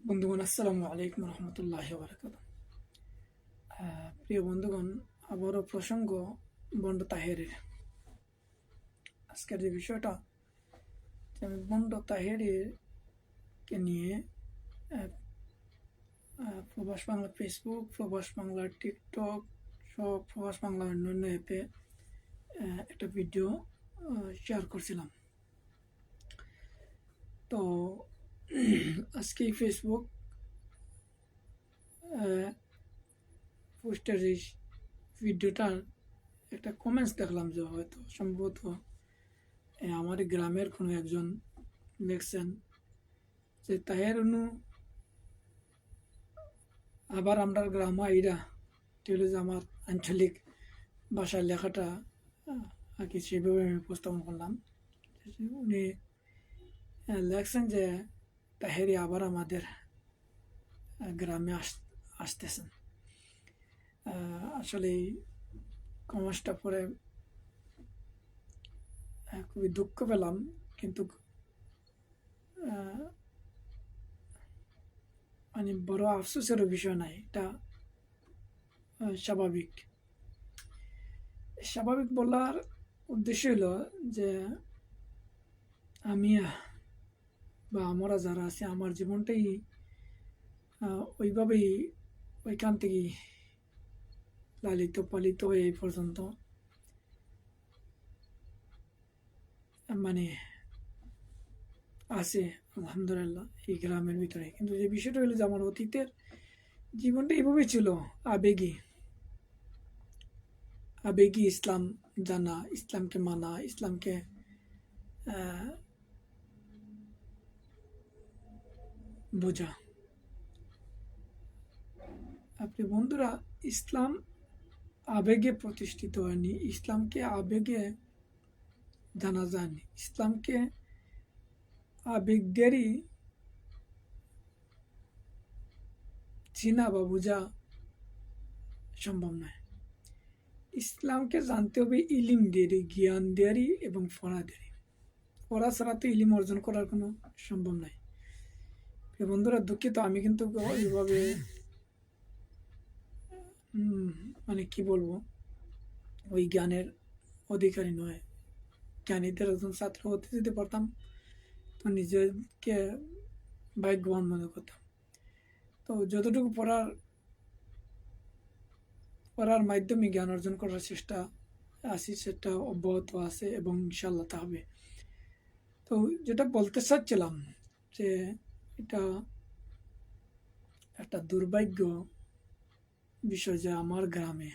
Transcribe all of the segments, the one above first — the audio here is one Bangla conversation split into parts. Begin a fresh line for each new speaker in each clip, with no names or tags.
বন্ধুগণ, আসসালামু আলাইকুম রহমতুল্লাহ বারাকাত। প্রিয় বন্ধুগণ, আবারও প্রসঙ্গ বন্ড তাহেরের। আজকের যে বিষয়টা, যে আমি বন্ড তাহেরের কে নিয়ে প্রবাস বাংলা ফেসবুক, প্রবাস বাংলা টিকটক সব প্রবাস বাংলা অন্যান্য অ্যাপে একটা ভিডিও শেয়ার করছিলাম। তো আজকে ফেসবুক পোস্টের এই ভিডিওটার একটা কমেন্টস দেখলাম, যে হয়তো সম্ভবত আমার গ্রামের কোনো একজন লিখছেন যে তাহের অনু আবার আমরা গ্রাম আইরা। এটি হলো যে আমার আঞ্চলিক ভাষার লেখাটা আর কি সেভাবে আমি উপস্থাপন করলাম। উনি লেখছেন যে তাহেরি আবার আমাদের গ্রামে আসতেছেন। আসলে এই কমেন্টসটা পরে খুবই দুঃখ পেলাম, কিন্তু মানে বড় আফসোসেরও বিষয় নাই। এটা স্বাভাবিক। স্বাভাবিক বলার উদ্দেশ্য হলো যে আমি বা আমরা যারা আছে, আমার জীবনটাই ওইভাবেই ওইখান থেকেই লালিত পালিত হয়ে এই পর্যন্ত মানে আছে আলহামদুলিল্লাহ এই গ্রামের ভিতরে। কিন্তু যে বিষয়টা হলো যে আমার অতীতের জীবনটা এইভাবেই ছিল, আবেগী আবেগী ইসলাম জানা, ইসলামকে মানা, ইসলামকে বোঝা। আপনি বন্ধুরা, ইসলাম আবেগে প্রতিষ্ঠিত হয়নি, ইসলামকে আবেগে জানা যায়নি, ইসলামকে আবেগদেরই চিনা বা বোঝা সম্ভব নয়। ইসলামকে জানতে হবে ইলিম দেয়ারি, জ্ঞান দেয়ারি এবং পড়া দেয়ারি। পড়া ছাড়া তো ইলিম অর্জন করার কোনো সম্ভব নয়। বন্ধুরা, দুঃখিত, আমি কিন্তু এইভাবে মানে কি বলবো, ওই জ্ঞানের অধিকারী নয়। জ্ঞানীদের একজন ছাত্র হতে যদি পারতাম তো নিজেকে ভাগ্যবান মনে করতাম। তো যতটুকু পড়ার মাধ্যমে জ্ঞান অর্জন করার চেষ্টা আছি, সেটা অব্যাহত আছে এবং ইনশাল্লাহ তা হবে। তো যেটা বলতে চাচ্ছিলাম, যে এটা একটা দুর্ভাগ্য বিষয় যে আমার গ্রামে,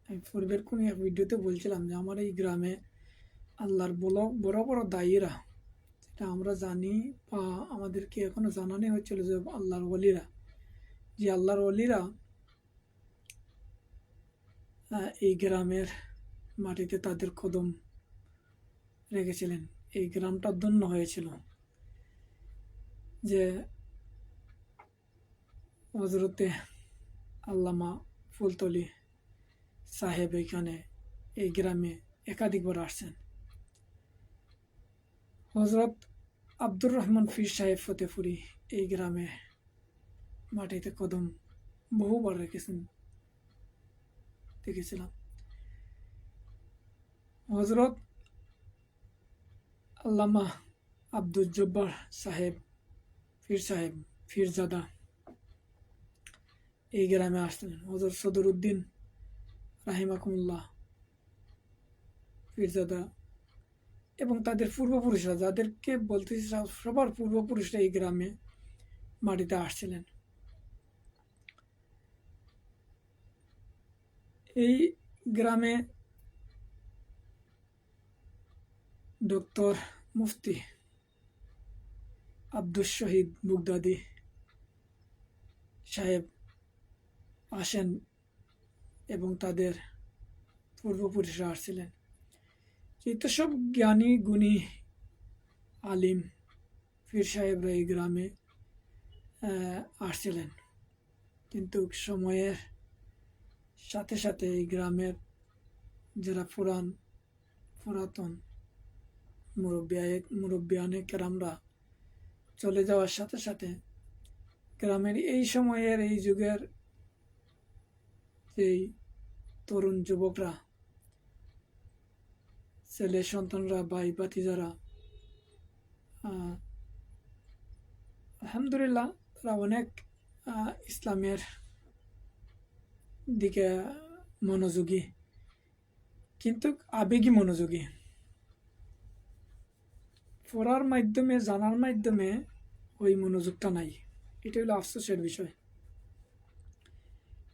আমি পূর্বের কোনো এক ভিডিওতে বলছিলাম যে আমার এই গ্রামে আল্লাহর বড় বড় দায়ীরা, যেটা আমরা জানি বা আমাদেরকে এখনো জানানো হচ্ছিল, যে আল্লাহর ওলিরা, যে আল্লাহর ওলিরা এই গ্রামের মাটিতে তাদের কদম রেখেছিলেন। এই গ্রামটা ধন্য হয়েছিল যে হজরতে আল্লামা ফুলতলি সাহেব এখানে এই গ্রামে একাধিকবার আসছেন। হজরত আব্দুর রহমান ফির সাহেব ফতেপুরি এই গ্রামে মাটিতে কদম বহুবার দেখেছিলাম। হজরত আল্লামা আব্দুল জব্বার সাহেব ফিরজাদা এই গ্রামে আসছিলেন। হজরত সদরউদ্দিন রাহিমাকুমুল্লাহ ফিরজাদা এবং তাদের পূর্বপুরুষরা, যাদেরকে বলতে সবার পূর্বপুরুষরা এই গ্রামে মাটিতে আসছিলেন। এই গ্রামে ডক্টর মুফতি আব্দুস শহীদ বুগদাদি সাহেব আসেন এবং তাদের পূর্বপুরুষরা আসছিলেন। এই তো সব জ্ঞানী গুণী আলিম পীর সাহেবরা এই গ্রামে আসছিলেন। কিন্তু সময়ের সাথে সাথে এই গ্রামের যারা পুরাতন মুরব্বিয়ানে কেরামরা, চলে যাওয়ার সাথে সাথে গ্রামের এই সময়ের এই যুগের যেই তরুণ যুবকরা, ছেলে সন্তানরা, ভাই ভাতিজারা, আলহামদুলিল্লাহ তারা অনেক ইসলামের দিকে মনোযোগী, কিন্তু আবেগী মনোযোগী। পড়ার মাধ্যমে, জানার মাধ্যমে ওই মনোযোগটা নাই। এটা হলো আফসোসের বিষয়।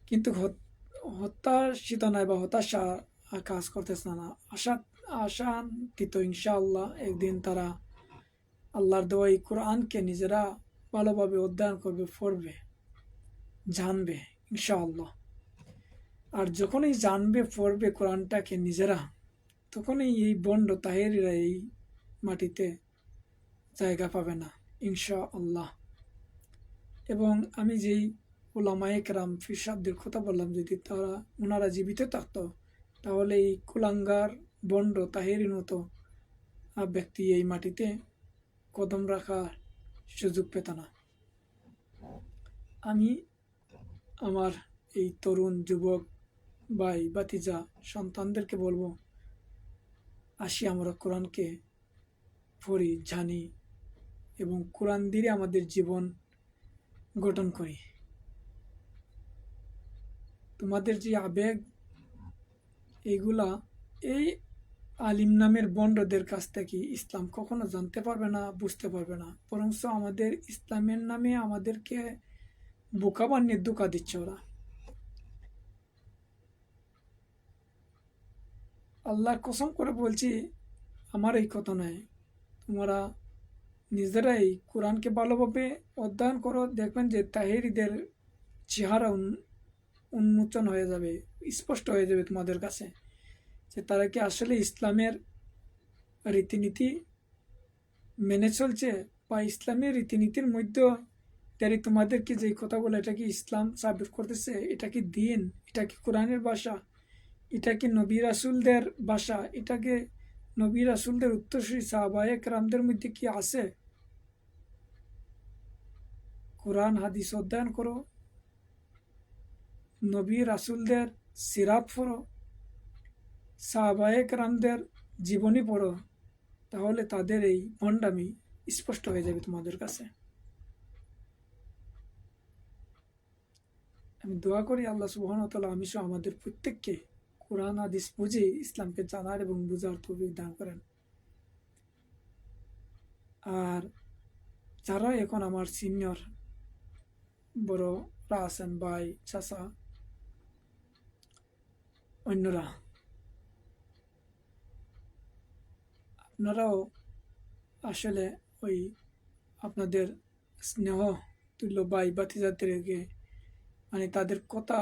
কিন্তু হতাশিত নাই বা হতাশা কাজ করতেছে না। আশান্বিত ইনশাআল্লাহ একদিন তারা আল্লাহর দেওয়া এই কোরআনকে নিজেরা ভালোভাবে অধ্যয়ন করবে, পড়বে, জানবে ইনশাআল্লাহ। আর যখনই জানবে, পড়বে কোরআনটাকে নিজেরা, তখনই এই বন্ড তাহেরিরা এই মাটিতে জায়গা পাবে না ইনশাআল্লাহ। এবং আমি যেই ওলামায়ে কেরাম ফিরসাবদের কথা বললাম, যদি ওনারা জীবিত থাকতো তাহলে এই কুলাঙ্গার বন্ড তাহেরির মতো ব্যক্তি এই মাটিতে কদম রাখার সুযোগ পেত না। আমি আমার এই তরুণ যুবক ভাই ভাতিজা সন্তানদেরকে বলবো, আসি আমরা কোরআনকে পড়ি, জানি এবং কোরআন দিয়ে আমাদের জীবন গঠন করি। তোমাদের যে আবেগ, এইগুলা এই আলিম নামের বন্ডদের কাছ থেকে ইসলাম কখনো জানতে পারবে না, বুঝতে পারবে না। বরঞ্চ আমাদের ইসলামের নামে আমাদেরকে বোকা বানিয়ে ধোঁকা দিচ্ছে ওরা। আল্লাহর কসম করে বলছি, আমার এই কথা নয়, তোমরা নিজেরাই কোরআনকে ভালোভাবে অধ্যয়ন করো, দেখবেন যে তাহেরিদের চেহারা উন্মোচন হয়ে যাবে, স্পষ্ট হয়ে যাবে তোমাদের কাছে যে তারা কি আসলে ইসলামের রীতিনীতি মেনে চলছে, বা ইসলামের রীতিনীতির মধ্যে তোমাদেরকে যে কথাগুলো, এটা কি ইসলাম সাবিত করতেছে, এটা কি দিন, এটা কি কোরআনের ভাষা, এটা কি নবী রাসূলদের ভাষা, এটাকে নবী রাসূলদের উত্তরসূরি সাহাবায়ে কেরামদের মধ্যে কি আছে। কোরআন হাদিস অধ্যয়ন করো, নবী রাসূলদের সিরাত পড়ো, সাহাবায়ে কেরামদের জীবনী পড়ো, তাহলে তাদের এই ভণ্ডামি স্পষ্ট হয়ে যাবে তোমাদের কাছে। আমি দোয়া করি আল্লাহ সুবহানাহু ওয়া তাআলা আমি সহ আমাদের প্রত্যেককে কোরআন হাদিস বুঝে ইসলামকে জানার এবং বুঝার তৌফিক দান করেন। আর যারা এখন আমার সিনিয়র বড়রা আছেন, ভাই চাচা অন্যরা, আপনারাও আসলে ওই আপনাদের স্নেহ তুল্য ভাই ভাতিজাদেরকে, মানে তাদের কথা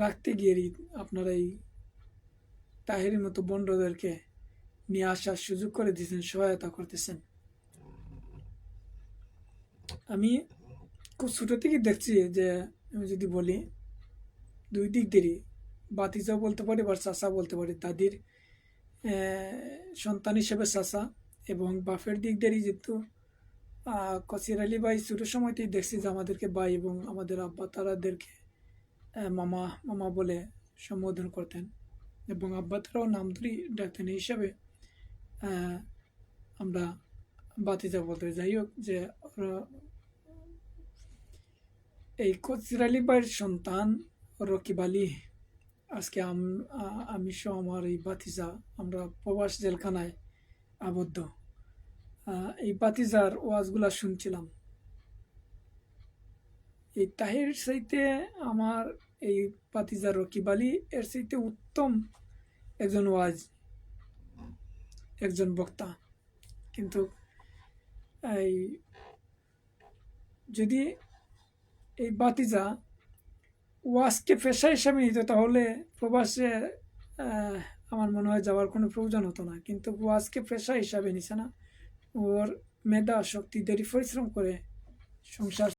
রাখতে গিয়ে আপনারা এই তাহেরির মতো বন্ডদেরকে নিয়ে আসার সুযোগ করে দিয়েছেন, সহায়তা করতেছেন। আমি খুব ছোটো থেকে দেখছি যে, আমি যদি বলি, দুই দিক দিয়েই, ভাতিজাও বলতে পারি বা চাচা বলতে পারি, দাদির সন্তান হিসেবে চাচা, এবং বাপের দিক দিয়েই যেহেতু কসির আলী ভাই ছোটো সময়তেই দেখছি যে আমাদেরকে ভাই এবং আমাদের আব্বা তারাদেরকে মামা মামা বলে সম্বোধন করতেন, এবং আব্বা তারাও নাম ধরে ডাকতেন। এই হিসাবে আমরা ভাতিজা বলতে। যাই হোক, যে এই কসির আলী ভাইয়ের সন্তান রকিব আলী, আজকে আমি সহ আমার এই ভাতিজা, আমরা প্রবাস জেলখানায় আবদ্ধ। এই ভাতিজার ওয়াজগুলা শুনছিলাম। এই তাহের চাইতে আমার এই ভাতিজা রকিব আলী এর চাইতে উত্তম একজন ওয়াজ, একজন বক্তা। কিন্তু এই যদি এই ভাতিজা ওয়াজকে পেশা হিসাবে নিত, তাহলে প্রবাসে আমার মনে হয় যাওয়ার কোনো প্রয়োজন হতো না। কিন্তু ওয়াজকে পেশা হিসাবে নিছে না, ওর মেধা শক্তি দেরি পরিশ্রম করে সংসার